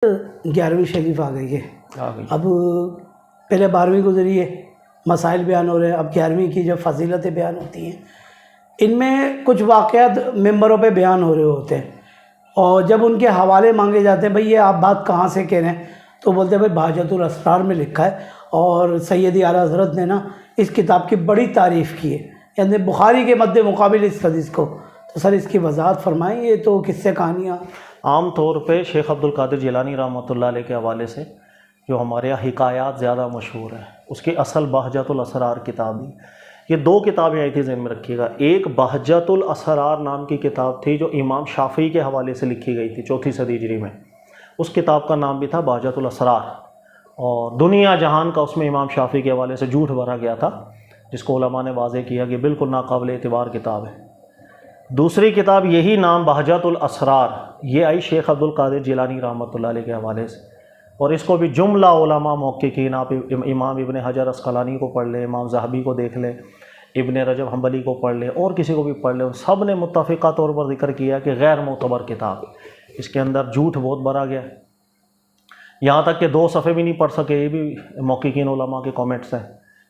11ویں شریف آ گئی ہے. اب پہلے 12ویں گزری ہے، مسائل بیان ہو رہے ہیں. اب 11ویں کی جب فضیلتیں بیان ہوتی ہیں، ان میں کچھ واقعات ممبروں پہ بیان ہو رہے ہوتے ہیں، اور جب ان کے حوالے مانگے جاتے ہیں بھئی یہ آپ بات کہاں سے کہہ رہے ہیں، تو بولتے ہیں بھئی بہجت الاسرار میں لکھا ہے، اور سیدی اعلیٰ حضرت نے نا اس کتاب کی بڑی تعریف کی ہے، یعنی بخاری کے مد مقابل اس حدیث کو. تو سر اس کی وضاحت فرمائیں. یہ تو قصے کہانیاں عام طور پہ شیخ عبد القادر جیلانی رحمۃ اللہ علیہ کے حوالے سے جو ہمارے یہاں حکایات زیادہ مشہور ہیں، اس کی اصل بہجت الاسرار کتاب ہی. یہ دو کتابیں آئی تھی، ذہن میں رکھیے گا. ایک بہجت الاسرار نام کی کتاب تھی جو امام شافعی کے حوالے سے لکھی گئی تھی 4 صدی ہجری میں. اس کتاب کا نام بھی تھا بہجت الاسرار، اور دنیا جہان کا اس میں امام شافعی کے حوالے سے جھوٹ بھرا گیا تھا، جس کو علماء نے واضح کیا کہ بالکل ناقابل اعتبار کتاب ہے. دوسری کتاب یہی نام بہجت الاسرار، یہ آئی شیخ عبد القادر جیلانی رحمۃ اللہ علیہ کے حوالے سے، اور اس کو بھی جملہ علماء محققین، آپ امام ابن حجر عسقلانی کو پڑھ لیں، امام ذہبی کو دیکھ لیں، ابن رجب حنبلی کو پڑھ لیں، اور کسی کو بھی پڑھ لیں، سب نے متفقہ طور پر ذکر کیا کہ غیر معتبر کتاب، اس کے اندر جھوٹ بہت بھرا گیا ہے. یہاں تک کہ 2 صفحے بھی نہیں پڑھ سکے. یہ بھی محققین علماء کے کامنٹس ہیں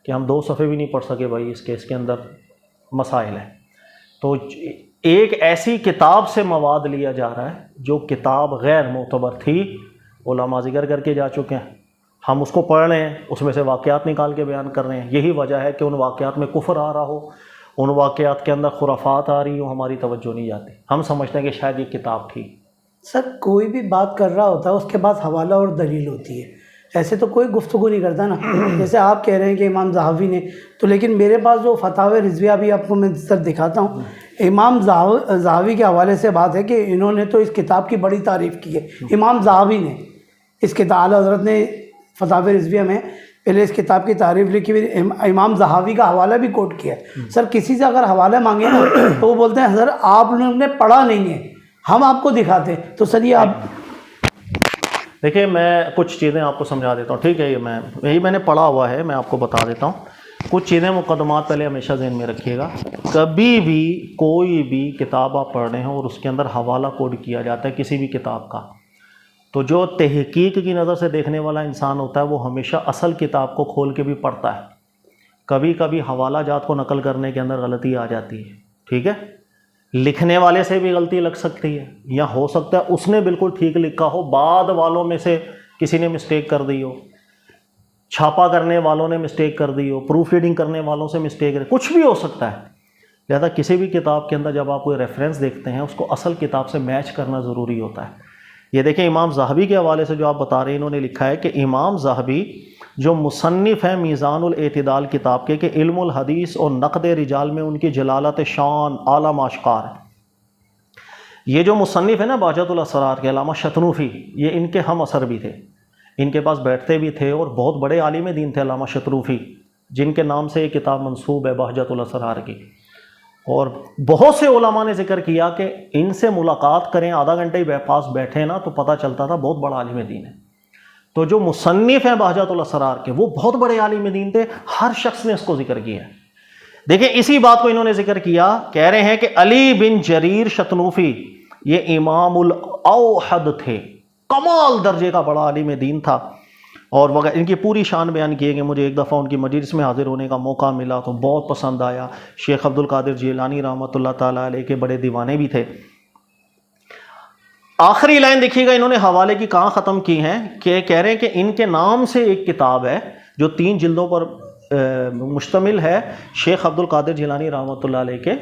کہ ہم 2 صفحے بھی نہیں پڑھ سکے بھائی، اس کے اندر مسائل ہیں. تو ایک ایسی کتاب سے مواد لیا جا رہا ہے جو کتاب غیر معتبر تھی، علماء ذکر کر کے جا چکے ہیں، ہم اس کو پڑھ رہے ہیں، اس میں سے واقعات نکال کے بیان کر رہے ہیں. یہی وجہ ہے کہ ان واقعات میں کفر آ رہا ہو، ان واقعات کے اندر خرافات آ رہی ہوں، ہماری توجہ نہیں جاتی. ہم سمجھتے ہیں کہ شاید یہ کتاب تھی. سر کوئی بھی بات کر رہا ہوتا ہے اس کے پاس حوالہ اور دلیل ہوتی ہے، ایسے تو کوئی گفتگو نہیں کرتا نا. جیسے آپ کہہ رہے ہیں کہ امام ذہبی نے تو، لیکن میرے پاس جو فتاوی رضویہ بھی آپ کو میں سر دکھاتا ہوں، امام ذہبی کے حوالے سے بات ہے کہ انہوں نے تو اس کتاب کی بڑی تعریف کی ہے. امام ذہبی نے اس کتاب، اعلیٰ حضرت نے فتاوی رضویہ میں پہلے اس کتاب کی تعریف لکھی ہوئی، امام ذہبی کا حوالہ بھی کوٹ کیا ہے. سر کسی سے اگر حوالہ مانگے نا تو وہ بولتے ہیں سر آپ لوگوں نے پڑھا نہیں ہے، ہم آپ کو دکھاتے ہیں. تو سر یہ آپ دیکھیں، میں کچھ چیزیں آپ کو سمجھا دیتا ہوں، ٹھیک ہے؟ یہی میں نے پڑھا ہوا ہے، میں آپ کو بتا دیتا ہوں. کچھ چیزیں مقدمات پہلے ہمیشہ ذہن میں رکھیے گا. کبھی بھی کوئی بھی کتاب آپ پڑھ رہے ہوں اور اس کے اندر حوالہ کوڈ کیا جاتا ہے کسی بھی کتاب کا، تو جو تحقیق کی نظر سے دیکھنے والا انسان ہوتا ہے وہ ہمیشہ اصل کتاب کو کھول کے بھی پڑھتا ہے. کبھی کبھی حوالہ جات کو نقل کرنے کے اندر غلطی آ جاتی ہے، ٹھیک ہے؟ لکھنے والے سے بھی غلطی لگ سکتی ہے، یا ہو سکتا ہے اس نے بالکل ٹھیک لکھا ہو، بعد والوں میں سے کسی نے مسٹیک کر دی ہو، چھاپا کرنے والوں نے مسٹیک کر دی ہو، پروف ریڈنگ کرنے والوں سے مسٹیک ہے، کچھ بھی ہو سکتا ہے. لہذا کسی بھی کتاب کے اندر جب آپ کوئی ریفرنس دیکھتے ہیں اس کو اصل کتاب سے میچ کرنا ضروری ہوتا ہے. یہ دیکھیں امام ذہبی کے حوالے سے جو آپ بتا رہے ہیں، انہوں نے لکھا ہے کہ امام ذہبی جو مصنف ہیں میزان الاعتدال کتاب کے، کہ علم الحدیث اور نقد رجال میں ان کی جلالت شان اعلیٰ ماشکار ہے. یہ جو مصنف ہے نا بہجت الاسرار کے، علامہ شتنوفی، یہ ان کے ہم اثر بھی تھے، ان کے پاس بیٹھتے بھی تھے، اور بہت بڑے عالم دین تھے علامہ شتنوفی، جن کے نام سے یہ کتاب منسوب ہے بہجت الاسرار کی. اور بہت سے علماء نے ذکر کیا کہ ان سے ملاقات کریں، آدھا گھنٹے پاس بیٹھے نا تو پتہ چلتا تھا بہت بڑا عالم دین ہے. تو جو مصنف ہیں بہجت الاسرار کے وہ بہت بڑے عالم دین تھے، ہر شخص نے اس کو ذکر کیا ہے. دیکھیں اسی بات کو انہوں نے ذکر کیا، کہہ رہے ہیں کہ علی بن جریر شتنوفی یہ امام الاوحد تھے، کمال درجے کا بڑا عالم دین تھا، اور وغیرہ. ان کی پوری شان بیان کیے گئے. مجھے ایک دفعہ ان کی مجلس میں حاضر ہونے کا موقع ملا تو بہت پسند آیا. شیخ عبد القادر جیلانی رحمۃ اللہ تعالیٰ علیہ کے بڑے دیوانے بھی تھے. آخری لائن دیکھیے گا انہوں نے حوالے کی کہاں ختم کی ہیں، کہ کہہ رہے ہیں کہ ان کے نام سے ایک کتاب ہے جو 3 جلدوں پر مشتمل ہے، شیخ عبد القادر جیلانی رحمۃ اللہ علیہ کے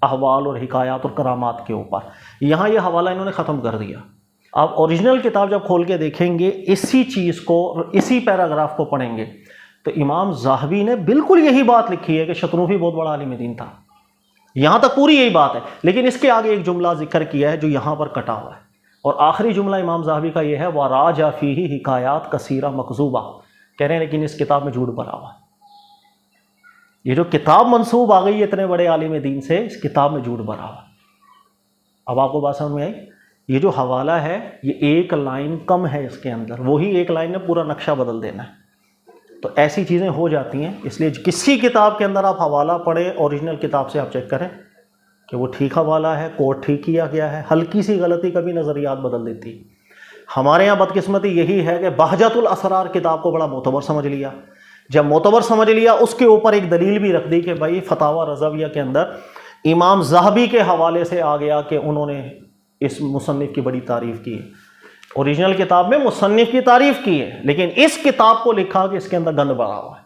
احوال اور حکایات اور کرامات کے اوپر. یہاں یہ حوالہ انہوں نے ختم کر دیا. آپ اوریجنل کتاب جب کھول کے دیکھیں گے، اسی چیز کو، اسی پیراگراف کو پڑھیں گے تو امام ذہبی نے بالکل یہی بات لکھی ہے کہ شتنوفی بہت بڑا عالم دین تھا. یہاں تک پوری یہی بات ہے، لیکن اس کے آگے ایک جملہ ذکر کیا ہے جو یہاں پر کٹا ہوا ہے، اور آخری جملہ امام ذہبی کا یہ ہے وَرَاجَ فِيهِ حکایات کثیرہ مکذوبہ. کہہ رہے ہیں لیکن اس کتاب میں جھوٹ بھرا ہوا ہے. یہ جو کتاب منسوب آ گئی اتنے بڑے عالم دین سے، اس کتاب میں جھوٹ بھرا ہوا ہے. اب آپ کو بات سمجھ میں آئی؟ یہ جو حوالہ ہے یہ ایک لائن کم ہے اس کے اندر، وہی ایک لائن نے پورا نقشہ بدل دینا ہے. تو ایسی چیزیں ہو جاتی ہیں، اس لیے کسی کتاب کے اندر آپ حوالہ پڑھیں، اوریجنل کتاب سے آپ چیک کریں کہ وہ ٹھیک حوالہ ہے، کوڈ ٹھیک کیا گیا ہے. ہلکی سی غلطی کبھی نظریات بدل دیتی ہے. ہمارے یہاں بدقسمتی یہی ہے کہ بہجت الاسرار کتاب کو بڑا معتبر سمجھ لیا. جب معتبر سمجھ لیا اس کے اوپر ایک دلیل بھی رکھ دی کہ بھائی فتاوی رضویہ کے اندر امام ذہبی کے حوالے سے آ گیا کہ انہوں نے اس مصنف کی بڑی تعریف کی ہے. اوریجنل کتاب میں مصنف کی تعریف کی ہے لیکن اس کتاب کو لکھا کہ اس کے اندر گند بھرا ہوا ہے.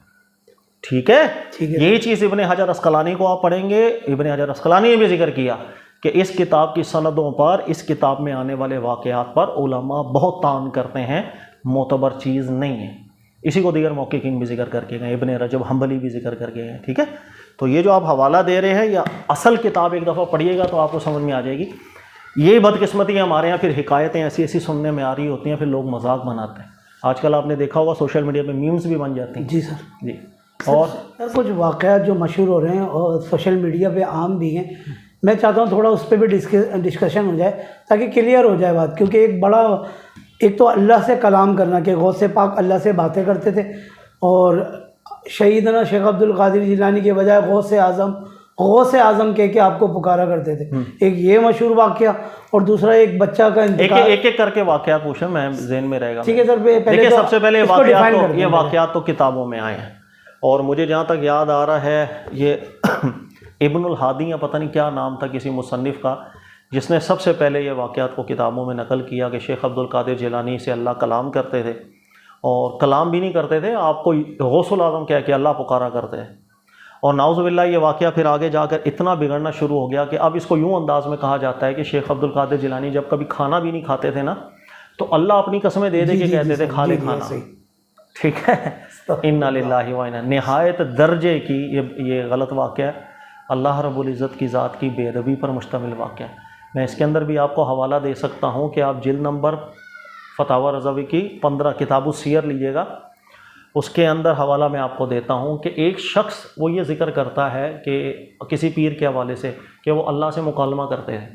ٹھیک ہے, یہی چیز ابن حجر اسقلانی کو آپ پڑھیں گے. ابن حجر اسقلانی نے بھی ذکر کیا کہ اس کتاب کی سندوں پر, اس کتاب میں آنے والے واقعات پر علماء بہت طعن کرتے ہیں, معتبر چیز نہیں ہے. اسی کو دیگر محققین بھی ذکر کر کے گئے, ابن رجب حنبلی بھی ذکر کر کے گئے. ٹھیک ہے, تو یہ جو آپ حوالہ دے رہے ہیں یا اصل کتاب ایک دفعہ پڑھیے گا تو آپ کو سمجھ میں آ جائے گی. یہ بدقسمتی ہے ہمارے یہاں, پھر حکایتیں ایسی ایسی سننے میں آ رہی ہوتی ہیں, پھر لوگ مذاق بناتے ہیں. آج کل آپ نے دیکھا ہوگا سوشل میڈیا پہ میمز بھی بن جاتی ہیں. جی سر. جی, اور کچھ واقعات جو مشہور ہو رہے ہیں اور سوشل میڈیا پہ عام بھی ہیں, میں چاہتا ہوں تھوڑا اس پہ بھی ڈسکشن ہو جائے تاکہ کلیئر ہو جائے بات. کیونکہ ایک تو اللہ سے کلام کرنا کہ غوث پاک اللہ سے باتیں کرتے تھے, اور شہیدنا شیخ عبد القادر جیلانی کے بجائے غوث اعظم کہہ کے آپ کو پکارا کرتے تھے. ایک یہ مشہور واقعہ, اور دوسرا ایک بچہ کا انتقال. ایک کر کے واقعات پوچھیں, میں ذہن میں رہے گا. ٹھیک ہے سر. دیکھیے سب سے پہلے یہ واقعات تو کتابوں میں آئے ہیں, اور مجھے جہاں تک یاد آ رہا ہے یہ ابن الہادی یا پتہ نہیں کیا نام تھا کسی مصنف کا, جس نے سب سے پہلے یہ واقعات کو کتابوں میں نقل کیا کہ شیخ عبد القادر جیلانی سے اللہ کلام کرتے تھے, اور کلام بھی نہیں کرتے تھے, آپ کو غوث الاعظم کہہ کے اللہ پکارا کرتے ہیں. اور نعوذ باللہ یہ واقعہ پھر آگے جا کر اتنا بگڑنا شروع ہو گیا کہ اب اس کو یوں انداز میں کہا جاتا ہے کہ شیخ عبد القادر جیلانی جب کبھی کھانا بھی نہیں کھاتے تھے نا تو اللہ اپنی قسمیں دے دے کے کہتے تھے کھا لے کھانا. ٹھیک ہے, انا للہ و انا, نہایت درجے کی یہ غلط واقعہ ہے. اللہ رب العزت کی ذات کی بے ادبی پر مشتمل واقعہ ہے. میں اس کے اندر بھی آپ کو حوالہ دے سکتا ہوں کہ آپ جلد نمبر فتاوی رضوی کی 15 کتاب السیر لیجئے گا, اس کے اندر حوالہ میں آپ کو دیتا ہوں کہ ایک شخص وہ یہ ذکر کرتا ہے کہ کسی پیر کے حوالے سے کہ وہ اللہ سے مکالمہ کرتے ہیں.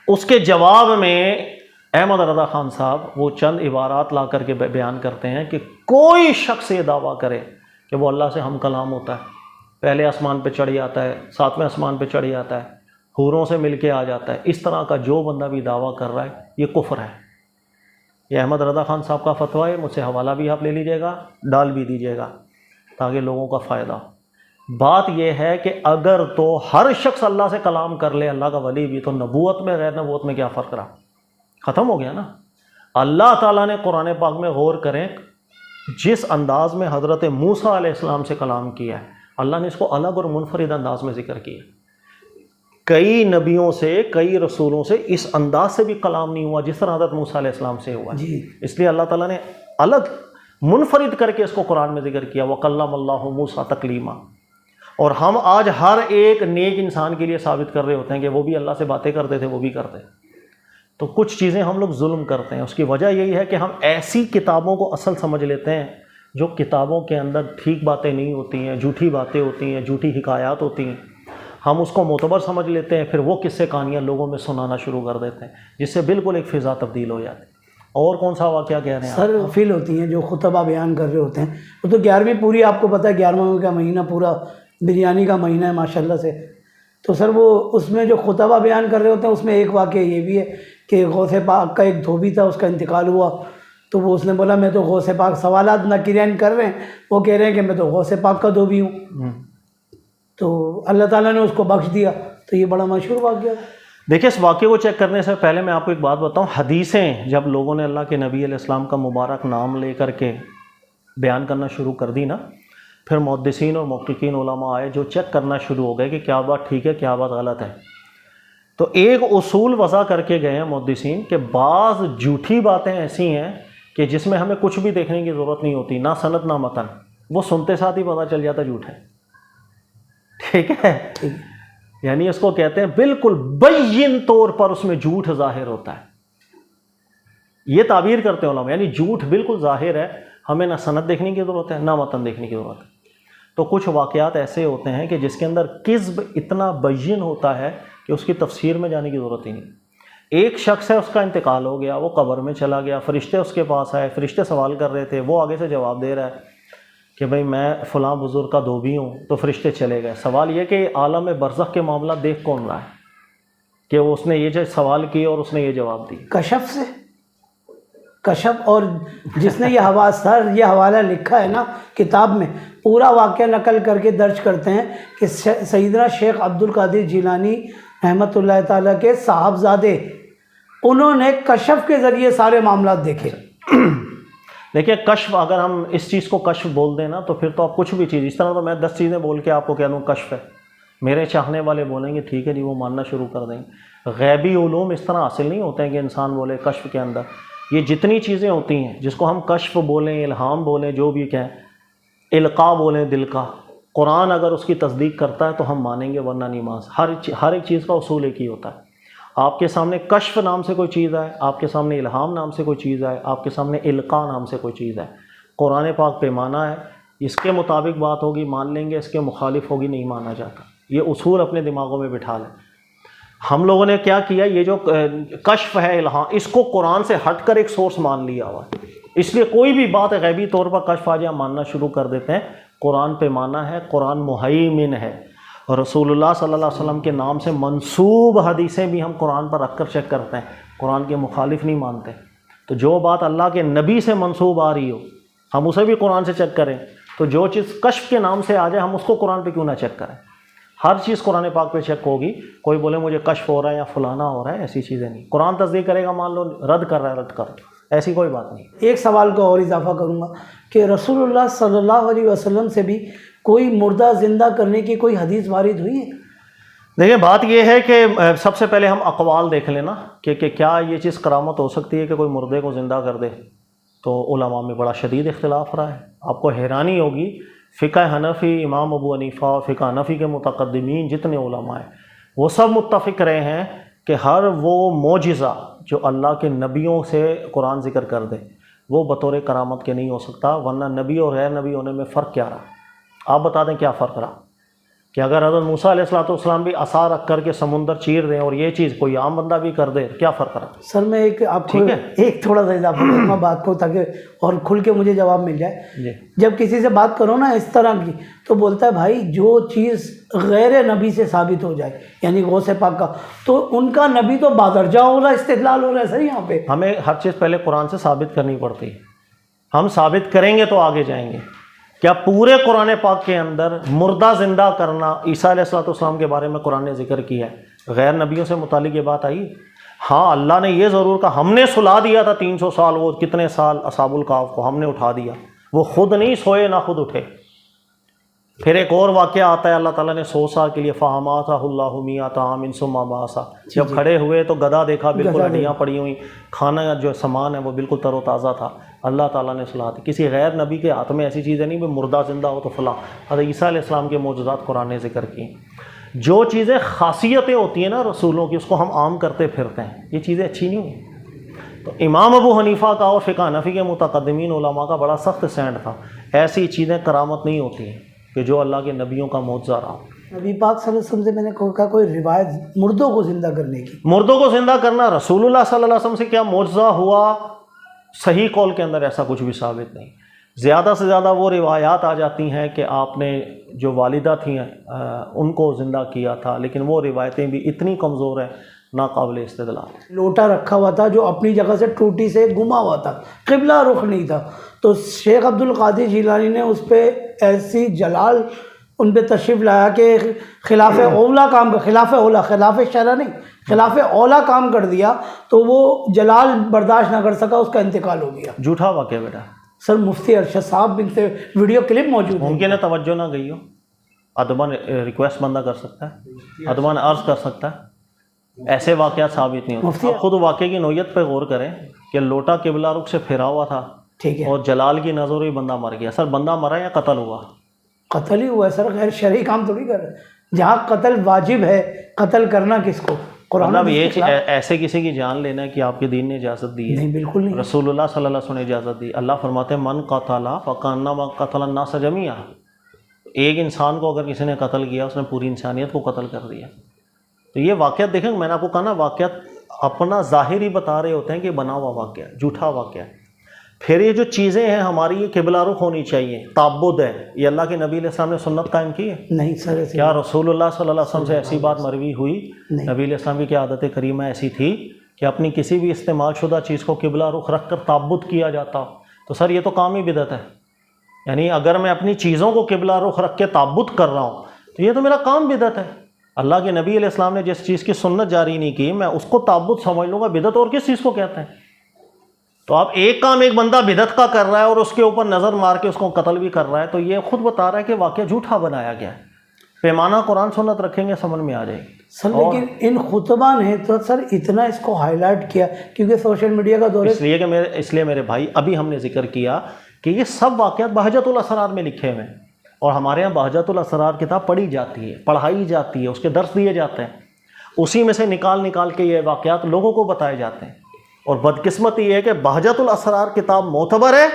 اس کے جواب میں احمد رضا خان صاحب وہ چند عبارات لا کر کے بیان کرتے ہیں کہ کوئی شخص یہ دعویٰ کرے کہ وہ اللہ سے ہم کلام ہوتا ہے, پہلے آسمان پہ چڑھ جاتا ہے, 7ویں آسمان پہ چڑھ جاتا ہے, حوروں سے مل کے آ جاتا ہے, اس طرح کا جو بندہ بھی دعویٰ کر رہا ہے یہ کفر ہے. یہ احمد رضا خان صاحب کا فتویٰ ہے, مجھ سے حوالہ بھی آپ لے لیجیے گا, ڈال بھی دیجیے گا تاکہ لوگوں کا فائدہ ہو. بات یہ ہے کہ اگر تو ہر شخص اللہ سے کلام کر لے, اللہ کا ولی بھی, تو نبوت میں غیر نبوت میں کیا فرق رہا؟ ختم ہو گیا نا. اللہ تعالیٰ نے قرآن پاک میں غور کریں جس انداز میں حضرت موسیٰ علیہ السلام سے کلام کیا ہے, اللہ نے اس کو الگ اور منفرد انداز میں ذکر کیا. کئی نبیوں سے, کئی رسولوں سے اس انداز سے بھی کلام نہیں ہوا جس طرح حضرت موسیٰ علیہ السلام سے ہوا. اس لیے اللہ تعالیٰ نے الگ منفرد کر کے اس کو قرآن میں ذکر کیا, وَكَلَّمَ اللَّهُ مُوسَىٰ تَكْلِيمًا. اور ہم آج ہر ایک نیک انسان کے لیے ثابت کر رہے ہوتے ہیں کہ وہ بھی اللہ سے باتیں کرتے تھے, وہ بھی کرتے. تو کچھ چیزیں ہم لوگ ظلم کرتے ہیں, اس کی وجہ یہی ہے کہ ہم ایسی کتابوں کو اصل سمجھ لیتے ہیں جو کتابوں کے اندر ٹھیک باتیں نہیں ہوتی ہیں, جھوٹی باتیں ہوتی ہیں, جھوٹی حکایات ہوتی ہیں. ہم اس کو معتبر سمجھ لیتے ہیں, پھر وہ قصے کہانیاں لوگوں میں سنانا شروع کر دیتے ہیں جس سے بالکل ایک فضا تبدیل ہو جاتی ہے. اور کون سا واقعہ کہہ رہے ہیں سر؟ فیل ہوتی ہیں جو خطبہ بیان کر رہے ہوتے ہیں, وہ تو 11ویں پوری, آپ کو پتہ ہے 11واں کا مہینہ پورا بریانی کا مہینہ ہے ماشاءاللہ سے. تو سر وہ اس میں جو خطبہ بیان کر رہے ہوتے ہیں اس میں ایک واقعہ یہ بھی ہے کہ غوث پاک کا ایک دھوبی تھا, اس کا انتقال ہوا, تو وہ اس نے بولا میں تو غوث پاک, سوالات ناکرین کر رہے ہیں, وہ کہہ رہے ہیں کہ میں تو غوث پاک کا دھوبی ہوں. تو اللہ تعالیٰ نے اس کو بخش دیا. تو یہ بڑا مشہور واقعہ ہے. دیکھیں اس واقعے کو چیک کرنے سے پہلے میں آپ کو ایک بات بتاؤں. حدیثیں جب لوگوں نے اللہ کے نبی علیہ السلام کا مبارک نام لے کر کے بیان کرنا شروع کر دی نا, پھر محدثین اور محققین علماء آئے جو چیک کرنا شروع ہو گئے کہ کیا بات ٹھیک ہے کیا بات غلط ہے. تو ایک اصول وضع کر کے گئے ہیں محدثین کہ بعض جھوٹی باتیں ایسی ہیں کہ جس میں ہمیں کچھ بھی دیکھنے کی ضرورت نہیں ہوتی, نہ سند نہ متن, وہ سنتے ساتھ ہی پتہ چل جاتا جھوٹ ہے. ٹھیک ہے, یعنی اس کو کہتے ہیں بالکل بین طور پر اس میں جھوٹ ظاہر ہوتا ہے. یہ تعبیر کرتے ہیں علماء, یعنی جھوٹ بالکل ظاہر ہے, ہمیں نہ سند دیکھنے کی ضرورت ہے نہ متن دیکھنے کی ضرورت ہے. تو کچھ واقعات ایسے ہوتے ہیں کہ جس کے اندر کذب اتنا بین ہوتا ہے کہ اس کی تفسیر میں جانے کی ضرورت ہی نہیں. ایک شخص ہے, اس کا انتقال ہو گیا, وہ قبر میں چلا گیا, فرشتے اس کے پاس آئے, فرشتے سوال کر رہے تھے, وہ آگے سے جواب دے رہا ہے کہ بھئی میں فلاں بزرگ کا دھوبی ہوں. تو فرشتے چلے گئے. سوال یہ کہ عالم برزخ کے معاملات دیکھ کون رہا ہے کہ اس نے یہ جو سوال کیے اور اس نے یہ جواب دی؟ کشف سے کشف، اور جس نے یہ حوالہ لکھا ہے نا کتاب میں، پورا واقعہ نقل کر کے درج کرتے ہیں کہ سیدنا شیخ عبد القادر جیلانی رحمۃ اللہ تعالیٰ کے صاحبزادے، انہوں نے کشف کے ذریعے سارے معاملات دیکھے۔ دیکھیے کشف، اگر ہم اس چیز کو کشف بول دیں نا تو پھر تو آپ کچھ بھی چیز، اس طرح تو میں 10 چیزیں بول کے آپ کو کہہ دوں کشف ہے، میرے چاہنے والے بولیں گے ٹھیک ہے جی، وہ ماننا شروع کر دیں گے۔ غیبی علوم اس طرح حاصل نہیں ہوتے ہیں کہ انسان بولے کشف کے اندر یہ جتنی چیزیں ہوتی ہیں جس کو ہم کشف بولیں، الہام بولیں، جو بھی کہیں، القاء بولیں دل کا، قرآن اگر اس کی تصدیق کرتا ہے تو ہم مانیں گے، ورنہ نہیں مان۔ ہر ایک چیز کا اصول ایک ہی ہوتا ہے۔ آپ کے سامنے کشف نام سے کوئی چیز آئے، آپ کے سامنے الہام نام سے کوئی چیز آئے، آپ کے سامنے القاء نام سے کوئی چیز آئے، قرآن پاک پیمانہ ہے، اس کے مطابق بات ہوگی مان لیں گے، اس کے مخالف ہوگی نہیں مانا جاتا۔ یہ اصول اپنے دماغوں میں بٹھا لیں۔ ہم لوگوں نے کیا کیا، یہ جو کشف ہے، الہام، اس کو قرآن سے ہٹ کر ایک سورس مان لیا ہوا ہے، اس لیے کوئی بھی بات غیبی طور پر کشف آ جائے ماننا شروع کر دیتے ہیں۔ قرآن پیمانہ ہے، قرآن مہیمن ہے، اور رسول اللہ صلی اللہ علیہ وسلم کے نام سے منسوب حدیثیں بھی ہم قرآن پر رکھ کر چیک کرتے ہیں، قرآن کے مخالف نہیں مانتے۔ تو جو بات اللہ کے نبی سے منسوب آ رہی ہو ہم اسے بھی قرآن سے چیک کریں، تو جو چیز کشف کے نام سے آ جائے ہم اس کو قرآن پہ کیوں نہ چیک کریں؟ ہر چیز قرآن پاک پہ چیک ہوگی۔ کوئی بولے مجھے کشف ہو رہا ہے یا فلانا ہو رہا ہے، ایسی چیزیں نہیں۔ قرآن تصدیق کرے گا، مان لو رد کر رہا ہے، رد کر، ایسی کوئی بات نہیں۔ ایک سوال کو اور اضافہ کروں گا کہ رسول اللہ صلی اللہ علیہ وسلم سے بھی کوئی مردہ زندہ کرنے کی کوئی حدیث وارد ہوئی ہے؟ دیکھیں بات یہ ہے کہ سب سے پہلے ہم اقوال دیکھ لینا کہ کیا یہ چیز کرامت ہو سکتی ہے کہ کوئی مردے کو زندہ کر دے، تو علماء میں بڑا شدید اختلاف رہا ہے۔ آپ کو حیرانی ہوگی، فقہ حنفی، امام ابو حنیفہ اور فقہ حنفی کے متقدمین جتنے علماء ہیں وہ سب متفق رہے ہیں کہ ہر وہ معجزہ جو اللہ کے نبیوں سے قرآن ذکر کر دے وہ بطور کرامت کے نہیں ہو سکتا، ورنہ نبی اور غیر نبی ہونے میں فرق کیا رہا؟ آپ بتا دیں کیا فرق رہا؟ کہ اگر حضرت موسیٰ علیہ السلام بھی عصا رکھ کر کے سمندر چیر دیں اور یہ چیز کوئی عام بندہ بھی کر دے، کیا فرق رہا؟ سر میں آپ کو ایک تھوڑا سا اضافہ کروں گا بات کو، تاکہ اور کھل کے مجھے جواب مل جائے۔ جی، جب کسی سے بات کرو نا اس طرح کی، تو بولتا ہے بھائی جو چیز غیر نبی سے ثابت ہو جائے، یعنی غوث پاک کا، تو ان کا نبی تو بادرجہ ہو رہا ہے، استدلال ہو رہا ہے سر یہاں پہ۔ ہمیں ہر چیز پہلے قرآن سے ثابت کرنی پڑتی ہے، ہم ثابت کریں گے تو آگے جائیں گے۔ کیا پورے قرآن پاک کے اندر مردہ زندہ کرنا، عیسیٰ علیہ السلام کے بارے میں قرآن نے ذکر کیا ہے، غیر نبیوں سے متعلق یہ بات آئی؟ ہاں، اللہ نے یہ ضرور کہا، ہم نے سلا دیا تھا 300 سال، وہ کتنے سال اصحاب الکہف کو ہم نے اٹھا دیا، وہ خود نہیں سوئے نہ خود اٹھے۔ پھر ایک اور واقعہ آتا ہے، اللہ تعالیٰ نے 100 سال کے لیے فَأَمَاتَهُ اللَّهُ مِائَةَ عَامٍ ثُمَّ بَعَثَهُ، جب کھڑے ہوئے تو گدھا دیکھا، بالکل ہڈیاں پڑی ہوئی، کھانا جو سامان ہے وہ بالکل تر و تازہ تھا، اللہ تعالیٰ نے صلاح دی۔ کسی غیر نبی کے ہاتھ میں ایسی چیزیں نہیں کہ مردہ زندہ ہو تو فلاں۔ حضرت عیسیٰ علیہ السلام کے معجزات قرآن نے ذکر کی۔ جو چیزیں خاصیتیں ہوتی ہیں نا رسولوں کی، اس کو ہم عام کرتے پھرتے ہیں، یہ چیزیں اچھی نہیں ہیں۔ تو امام ابو حنیفہ کا اور فقہ حنفی کے متقدمین علماء کا بڑا سخت سٹینڈ تھا، ایسی چیزیں کرامت نہیں ہوتی ہیں کہ جو اللہ کے نبیوں کا معجزہ رہا۔ نبی پاک صلی اللہ علیہ وسلم سے میں نے کہا کوئی روایت مردوں کو زندہ کرنے کی، مردوں کو زندہ کرنا رسول اللہ صلی اللہ علیہ وسلم سے کیا معجزہ ہوا؟ صحیح قول کے اندر ایسا کچھ بھی ثابت نہیں۔ زیادہ سے زیادہ وہ روایات آ جاتی ہیں کہ آپ نے جو والدہ تھیں ان کو زندہ کیا تھا، لیکن وہ روایتیں بھی اتنی کمزور ہیں، ناقابل استدلال۔ لوٹا رکھا ہوا تھا جو اپنی جگہ سے ٹوٹی سے گما ہوا تھا، قبلہ رخ نہیں تھا، تو شیخ عبد القادر جیلانی نے اس پہ ایسی جلال ان پہ تشریف لایا کہ خلاف اولا کام کا، خلاف اولا، خلاف شرع نہیں، خلاف اولا کام کر دیا، تو وہ جلال برداشت نہ کر سکا، اس کا انتقال ہو گیا۔ جھوٹا واقعہ بیٹا سر مفتی ارشد صاحب بن سے ویڈیو کلپ موجود ہے، ممکن ہے توجہ نہ گئی ہو، ادباً ریکویسٹ بندہ کر سکتا ہے، ادباً عرض کر سکتا ہے، ایسے واقعات ثابت نہیں ہوتے۔ آپ خود واقعے کی نوعیت پہ غور کریں کہ لوٹا قبلہ رخ سے پھرا ہوا تھا، ٹھیک ہے، اور جلال کی نظر ہوئی بندہ مر گیا۔ سر بندہ مرا یا قتل ہوا؟ قتل ہی ہوا ہے سر، غیر شرعی کام تھوڑی کر رہے ہیں۔ جہاں قتل واجب ہے، قتل کرنا کس کو؟ قرآن مطلب یہ ایسے کسی کی جان لینا ہے کہ آپ کے دین نے اجازت دی ہے؟ نہیں، بالکل نہیں۔ رسول اللہ صلی اللہ علیہ وسلم نے اجازت دی۔ اللہ فرماتے ہیں من قتل فکانما قتل الناس جميعا، ایک انسان کو اگر کسی نے قتل کیا اس نے پوری انسانیت کو قتل کر دیا۔ تو یہ واقعات دیکھیں، میں نے آپ کو کہا نا، واقعات اپنا ظاہر ہی بتا رہے ہوتے ہیں کہ بنا ہوا واقعہ، جھوٹا واقعہ۔ پھر یہ جو چیزیں ہیں ہماری، یہ قبلہ رخ ہونی چاہیے، تعبد ہے، یہ اللہ کے نبی علیہ السلام نے سنت قائم کی ہے؟ نہیں سر، کیا رسول اللہ صلی اللہ علیہ وسلم سے ایسی بات مروی ہوئی؟ نہیں۔ نبی علیہ السلام کی کیا عادت کریمہ ایسی تھی کہ اپنی کسی بھی استعمال شدہ چیز کو قبلہ رخ رکھ کر تعبد کیا جاتا ہو تو سر یہ تو کام ہی بدعت ہے. یعنی اگر میں اپنی چیزوں کو قبلہ رخ رکھ کے تعبد کر رہا ہوں تو یہ تو میرا کام بدعت ہے. اللہ کے نبی علیہ السلام نے جس چیز کی سنت جاری نہیں کی میں اس کو تعبد سمجھ لوں گا بدعت اور کس چیز کو کہتے ہیں؟ تو آپ ایک کام ایک بندہ بدعت کا کر رہا ہے اور اس کے اوپر نظر مار کے اس کو قتل بھی کر رہا ہے تو یہ خود بتا رہا ہے کہ واقعہ جھوٹا بنایا گیا ہے. پیمانہ قرآن سنت رکھیں گے سمجھ میں آ جائے گی. سر لیکن ان خطبہ نے تو سر اتنا اس کو ہائی لائٹ کیا کیونکہ سوشل میڈیا کا دور ہے. اس لیے میرے بھائی ابھی ہم نے ذکر کیا کہ یہ سب واقعات بہجت الاسرار میں لکھے ہوئے ہیں اور ہمارے یہاں بہجت الاسرار کتاب پڑھی جاتی ہے, پڑھائی جاتی ہے, اس کے درس دیے جاتے ہیں, اسی میں سے نکال کے یہ واقعات لوگوں کو بتائے جاتے ہیں. اور بدقسمتی یہ ہے کہ بہجت الاسرار کتاب معتبر ہے,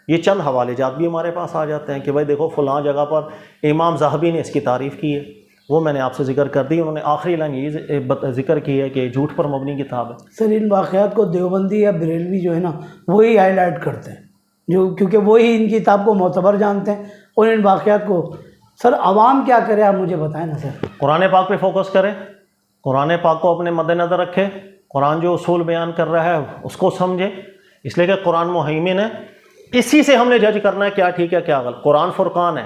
یہ چند حوالے جات بھی ہمارے پاس آ جاتے ہیں کہ بھائی دیکھو فلاں جگہ پر امام ذہبی نے اس کی تعریف کی ہے, وہ میں نے آپ سے ذکر کر دی. انہوں نے آخری لائن یہ ذکر کی ہے کہ جھوٹ پر مبنی کتاب ہے. سر ان واقعات کو دیوبندی یا بریلوی جو ہے نا وہی ہائی لائٹ کرتے ہیں کیونکہ وہی ان کتاب کو معتبر جانتے ہیں اور ان واقعات کو. سر عوام کیا کرے آپ مجھے بتائیں نا سر. قرآن پاک پہ فوکس کریں, قرآن پاک کو اپنے مد نظر رکھے, قرآن جو اصول بیان کر رہا ہے اس کو سمجھے, اس لیے کہ قرآن مہیمن ہے, اسی سے ہم نے جج کرنا ہے کیا ٹھیک ہے کیا غلط. قرآن فرقان ہے,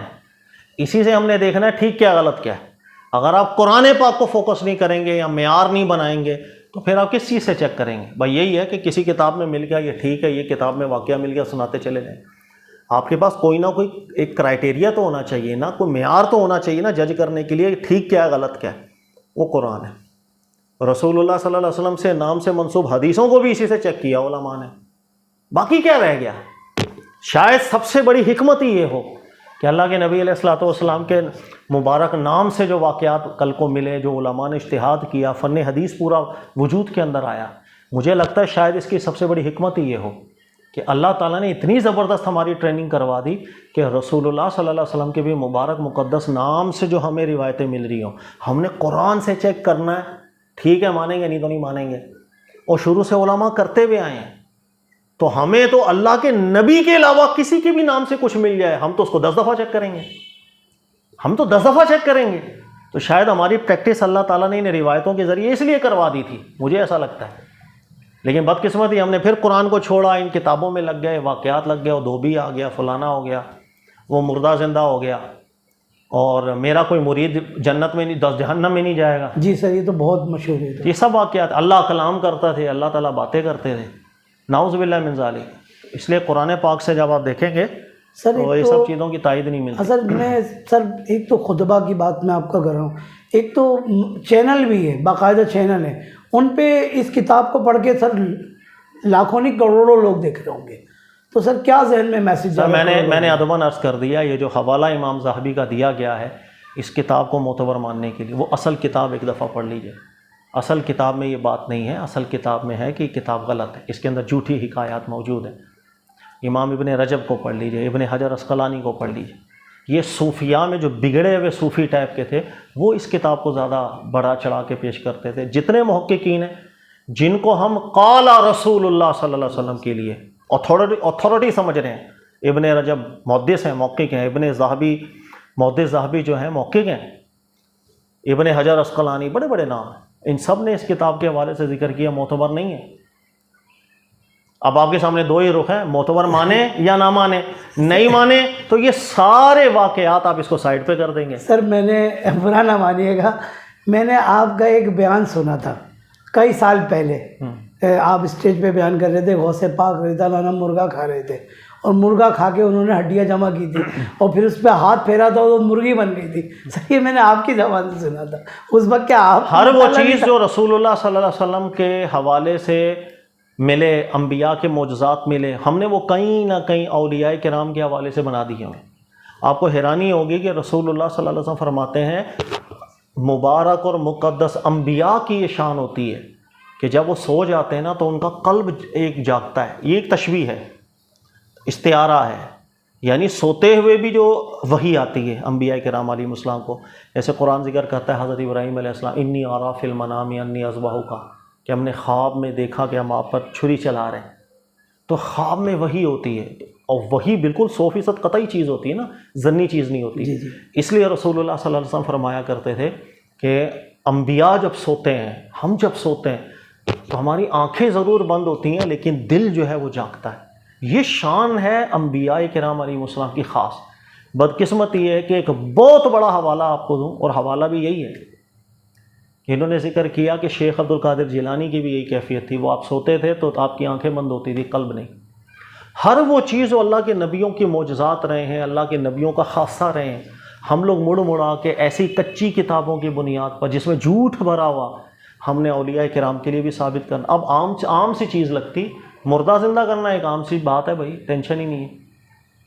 اسی سے ہم نے دیکھنا ہے ٹھیک کیا غلط کیا ہے. اگر آپ قرآن پاک کو فوکس نہیں کریں گے یا معیار نہیں بنائیں گے تو پھر آپ کس چیز سے چیک کریں گے؟ بھائی یہی ہے کہ کسی کتاب میں مل گیا یہ ٹھیک ہے, یہ کتاب میں واقعہ مل گیا سناتے چلے جائیں. آپ کے پاس کوئی نہ کوئی ایک کرائٹیریا تو ہونا چاہیے نا, کوئی معیار تو ہونا چاہیے نا جج کرنے کے لیے ٹھیک کیا ہے غلط کیا ہے. وہ قرآن ہے. رسول اللہ صلی اللہ علیہ وسلم سے نام سے منسوب حدیثوں کو بھی اسی سے چیک کیا علماء نے. باقی کیا رہ گیا؟ شاید سب سے بڑی حکمت ہی یہ ہو کہ اللہ کے نبی علیہ الصلوۃ والسلام کے مبارک نام سے جو واقعات کل کو ملے, جو علماء نے اجتہاد کیا, فن حدیث پورا وجود کے اندر آیا. مجھے لگتا ہے شاید اس کی سب سے بڑی حکمت ہی یہ ہو کہ اللہ تعالیٰ نے اتنی زبردست ہماری ٹریننگ کروا دی کہ رسول اللہ صلی اللہ علیہ وسلم کے بھی مبارک مقدس نام سے جو ہمیں روایتیں مل رہی ہوں ہم نے قرآن سے چیک کرنا ہے. ٹھیک ہے مانیں گے, نہیں تو نہیں مانیں گے. اور شروع سے علماء کرتے ہوئے آئے ہیں. تو ہمیں تو اللہ کے نبی کے علاوہ کسی کے بھی نام سے کچھ مل جائے ہم تو اس کو 10 دفعہ چیک کریں گے, ہم تو 10 دفعہ چیک کریں گے. تو شاید ہماری پریکٹس اللہ تعالیٰ نے ان روایتوں کے ذریعے اس لیے کروا دی تھی, مجھے ایسا لگتا ہے. لیکن بدقسمتی ہم نے پھر قرآن کو چھوڑا, ان کتابوں میں لگ گئے, واقعات لگ گئے, اور دھوبی آ گیا, فلانا ہو گیا, وہ مردہ زندہ ہو گیا, اور میرا کوئی مرید جنت میں نہیں جہنم میں نہیں جائے گا. جی سر یہ تو بہت مشہور ہے. یہ سب واقعات اللہ کلام کرتا تھے, اللہ تعالیٰ باتیں کرتے تھے, نعوذ باللہ من ذالک. اس لیے قرآن پاک سے جب آپ دیکھیں گے سر تو یہ سب چیزوں کی تائید نہیں ملتی. اصل میں سر ایک تو خطبہ کی بات میں آپ کا کر رہا ہوں, ایک تو چینل بھی ہے, باقاعدہ چینل ہے, ان پہ اس کتاب کو پڑھ کے سر لاکھوں نہیں کروڑوں لوگ دیکھ رہے ہوں گے. تو سر کیا ذہن میں میسج سر میں نے ادباً عرض کر دیا, یہ جو حوالہ امام ذہبی کا دیا گیا ہے اس کتاب کو معتبر ماننے کے لیے وہ اصل کتاب ایک دفعہ پڑھ لیجیے. اصل کتاب میں یہ بات نہیں ہے, اصل کتاب میں ہے کہ کتاب غلط ہے, اس کے اندر جھوٹی حکایات موجود ہیں. امام ابن رجب کو پڑھ لیجیے, ابن حجر عسقلانی کو پڑھ لیجیے. یہ صوفیاء میں جو بگڑے ہوئے صوفی ٹائپ کے تھے وہ اس کتاب کو زیادہ بڑا چڑھا کے پیش کرتے تھے. جتنے محققین ہیں جن کو ہم قال رسول اللہ صلی اللہ علیہ وسلم کے لیے اتھارٹی سمجھ رہے ہیں, ابن رجب محدث ہیں, محقق ہیں, ابن ذہبی محدث ذہبی جو ہیں محقق ہیں, ابن حجر عسقلانی بڑے بڑے نام ہیں, ان سب نے اس کتاب کے حوالے سے ذکر کیا, معتبر نہیں ہے. اب آپ کے سامنے دو ہی رخ ہیں, معتبر مانے یا نہ مانے. نہیں مانے تو یہ سارے واقعات آپ اس کو سائڈ پہ کر دیں گے. سر میں نے برا نہ مانیے گا, میں نے آپ کا ایک بیان سنا تھا کئی سال پہلے, آپ اسٹیج پہ بیان کر رہے تھے, غوث پاک رضی اللہ عنہ مرغا کھا رہے تھے اور مرغا کھا کے انہوں نے ہڈیاں جمع کی تھی اور پھر اس پہ ہاتھ پھیرا تھا وہ مرغی بن گئی تھی. سر یہ میں نے آپ کی زبان سے سنا تھا. اس وقت کیا آپ ہر وہ چیز جو رسول اللہ صلی اللہ علیہ وسلم کے حوالے سے ملے, انبیاء کے معجزات ملے, ہم نے وہ کہیں نہ کہیں اولیاء کرام کے حوالے سے بنا دی ہیں. آپ کو حیرانی ہوگی کہ رسول اللہ صلی اللہ علیہ وسلم فرماتے ہیں مبارک اور مقدس انبیاء کی یہ شان ہوتی ہے کہ جب وہ سو جاتے ہیں نا تو ان کا قلب ایک جاگتا ہے. یہ ایک تشبیہ ہے, استعارہ ہے, یعنی سوتے ہوئے بھی جو وحی آتی ہے انبیاء کرام علیہ السلام کو. جیسے قرآن ذکر کرتا ہے حضرت ابراہیم علیہ السلام انی ارا فی المنام انی اذبحک کا, کہ ہم نے خواب میں دیکھا کہ ہم آپ پر چھری چلا رہے ہیں. تو خواب میں وحی ہوتی ہے, اور وحی بالکل 100% قطعی چیز ہوتی ہے نا, ظنی چیز نہیں ہوتی. جی جی. اس لیے رسول اللہ صلی اللہ علیہ وسلم فرمایا کرتے تھے کہ انبیاء جب سوتے ہیں, ہم جب سوتے ہیں تو ہماری آنکھیں ضرور بند ہوتی ہیں لیکن دل جو ہے وہ جاگتا ہے. یہ شان ہے انبیاء کرام علیہ السلام کی خاص. بدقسمت یہ ہے کہ ایک بہت بڑا حوالہ آپ کو دوں، اور حوالہ بھی یہی ہے. انہوں نے ذکر کیا کہ شیخ عبد القادر جیلانی کی بھی یہی کیفیت تھی. وہ آپ سوتے تھے تو آپ کی آنکھیں بند ہوتی تھی، قلب نہیں. ہر وہ چیز جو اللہ کے نبیوں کی معجزات رہے ہیں، اللہ کے نبیوں کا خاصہ رہے ہیں، ہم لوگ مڑ مڑا کے ایسی کچی کتابوں کی بنیاد پر جس میں جھوٹ بھرا ہوا ہم نے اولیاء کرام کے لیے بھی ثابت کرنا. اب عام سی چیز لگتی، مردہ زندہ کرنا ایک عام سی بات ہے بھائی، ٹینشن ہی نہیں ہے.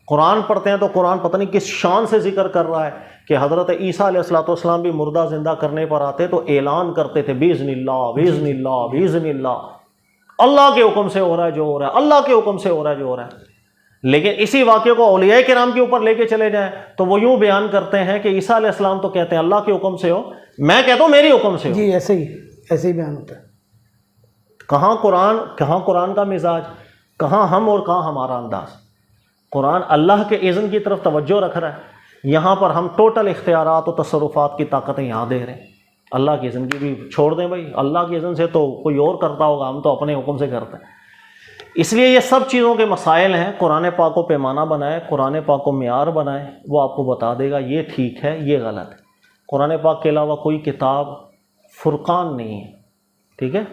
قرآن پڑھتے ہیں تو قرآن پتہ نہیں کس شان سے ذکر کر رہا ہے کہ حضرت عیسیٰ علیہ السلام بھی مردہ زندہ کرنے پر آتے تو اعلان کرتے تھے بِإِذْنِ اللَّهِ بِإِذْنِ اللَّهِ بِإِذْنِ اللَّهِ، اللہ کے حکم سے ہو رہا ہے جو ہو رہا ہے، اللہ کے حکم سے ہو رہا ہے جو ہو رہا ہے. لیکن اسی واقعے کو اولیاء کرام کے اوپر لے کے چلے جائیں تو وہ یوں بیان کرتے ہیں کہ عیسیٰ علیہ السلام تو کہتے ہیں اللہ کے حکم سے ہو، میں کہتا ہوں میری حکم سے ہو. جی ایسے ہی بیان ہوتا ہے. کہاں قرآن کا مزاج، کہاں ہم اور کہاں ہمارا انداز. قرآن اللہ کے اذن کی طرف توجہ رکھ رہا ہے، یہاں پر ہم ٹوٹل اختیارات و تصرفات کی طاقتیں یہاں دے رہے ہیں. اللہ کے اذن کی بھی چھوڑ دیں بھائی، اللہ کے اذن سے تو کوئی اور کرتا ہوگا، ہم تو اپنے حکم سے کرتے ہیں. اس لیے یہ سب چیزوں کے مسائل ہیں. قرآن پاک کو پیمانہ بنائے، قرآن پاک کو معیار بنائے، وہ آپ کو بتا دے گا یہ ٹھیک ہے یہ غلط ہے. قرآن پاک کے علاوہ کوئی کتاب فرقان نہیں ہے. ٹھیک ہے.